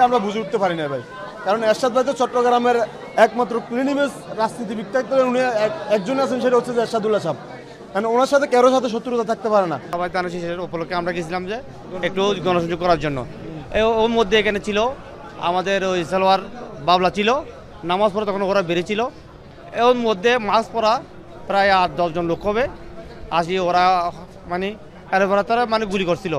আমরা বুঝে উঠতে পারি না ভাই। কারণ এরশাদ ভাই তো চট্টগ্রামের একমাত্র ক্লিন ইমেজ রাজনীতিবিদ থাকতে উনি একজন আছেন, সেটা হচ্ছে যে এরশাদুল্লাহ সাহেব। কারণ ওনার সাথে কারোর সাথে শত্রুতা থাকতে পারে না। সবাই তার শেষের উপলক্ষে আমরা গেছিলাম যে একটু গণসংযোগ করার জন্য। ওর মধ্যে এখানে ছিল আমাদের ওই সালোয়ার বাবলা ছিল, নামাজ পড়া তখন ওরা বেরিয়েছিল। ওর মধ্যে মাছ পড়া প্রায় 8-10 জন লোক হবে আসি, ওরা মানে এরপরে তারা মানে গুলি করছিল।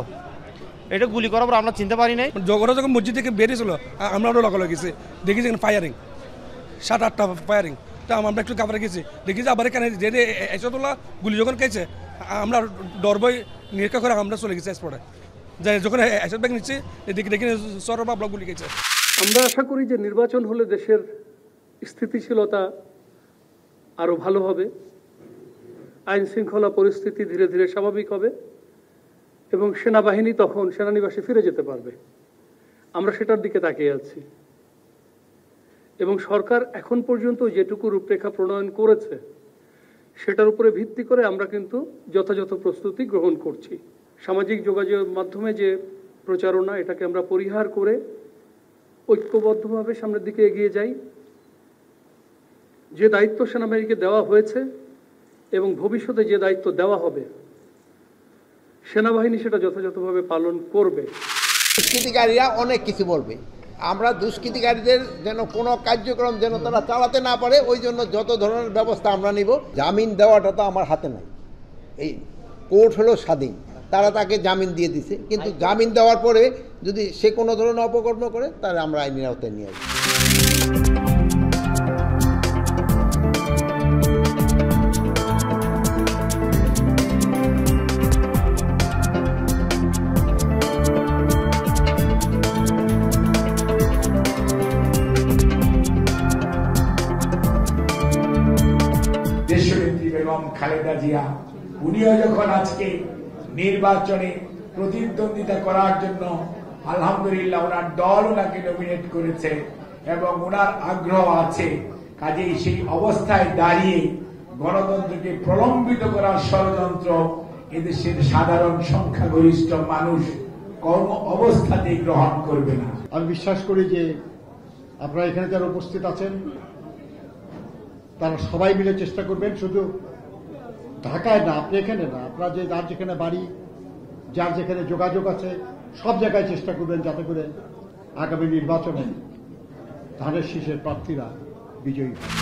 এটা গুলি করার পর আমরা চিনতে পারি নাই। ওরা যখন মসজিদ থেকে বেরিয়েছিল আমরা ওরা লগালো গেছি, দেখি যে ফায়ারিং 7-8টা ফায়ারিং। তা আমরা একটু কাপড়ে গেছি, দেখি যে আবার এখানে যে এসদুল্লাহ গুলি যখন খেয়েছে আমরা ডরবই নিরীক্ষা করে আমরা চলে গেছি স্পটে। যাই যখন এসদ ব্যাগ নিচ্ছি দেখি সর বাবলা গুলি খেয়েছে। আমরা আশা করি যে নির্বাচন হলে দেশের স্থিতিশীলতা আরও ভালো হবে, আইন শৃঙ্খলা পরিস্থিতি ধীরে ধীরে স্বাভাবিক হবে এবং সেনাবাহিনী তখন সেনানিবাসে ফিরে যেতে পারবে। আমরা সেটার দিকে তাকিয়ে আছি এবং সরকার এখন পর্যন্ত যেটুকু রূপরেখা প্রণয়ন করেছে সেটার উপরে ভিত্তি করে আমরা কিন্তু যথাযথ প্রস্তুতি গ্রহণ করছি। সামাজিক যোগাযোগের মাধ্যমে যে প্রচারণা, এটাকে আমরা পরিহার করে ঐক্যবদ্ধভাবে সামনের দিকে এগিয়ে যাই। যে দায়িত্ব সেনাবাহিনীকে দেওয়া হয়েছে এবং ভবিষ্যতে যে দায়িত্ব দেওয়া হবে সেনাবাহিনী সেটা যথাযথভাবে পালন করবে। দুষ্কৃতিকারীরা অনেক কিছু বলবে, আমরা দুষ্কৃতিকারীদের যেন কোনো কার্যক্রম যেন তারা চালাতে না পারে, ওই জন্য যত ধরনের ব্যবস্থা আমরা নিব। জামিন দেওয়াটা তো আমার হাতে নাই, এই কোর্ট হলো স্বাধীন, তারা তাকে জামিন দিয়ে দিছে, কিন্তু জামিন দেওয়ার পরে যদি সে কোনো ধরনের অপকর্ম করে তাহলে আমরা আইনের আওতায় নিয়ে আসবো। দেশনেত্রী বেগম খালেদা জিয়া উনিও যখন আজকে নির্বাচনে প্রতিদ্বন্দ্বিতা করার জন্য আলহামদুলিল্লাহ ওনার দল ওনাকে নমিনেট করেছে এবং ওনার আগ্রহ আছে, কাজেই সেই অবস্থায় দাঁড়িয়ে গণতন্ত্রকে প্রলম্বিত করার ষড়যন্ত্র এদেশের সাধারণ সংখ্যাগরিষ্ঠ মানুষ কোনো অবস্থাতেই গ্রহণ করবে না। আমি বিশ্বাস করি যে আপনারা এখানে যারা উপস্থিত আছেন তারা সবাই মিলে চেষ্টা করবেন, শুধু ঢাকায় না, আপনি এখানে না, আপনারা যে যার যেখানে বাড়ি, যার যেখানে যোগাযোগ আছে, সব জায়গায় চেষ্টা করবেন যাতে করে আগামী নির্বাচনে ধানের শীষের প্রার্থীরা বিজয়ী হয়।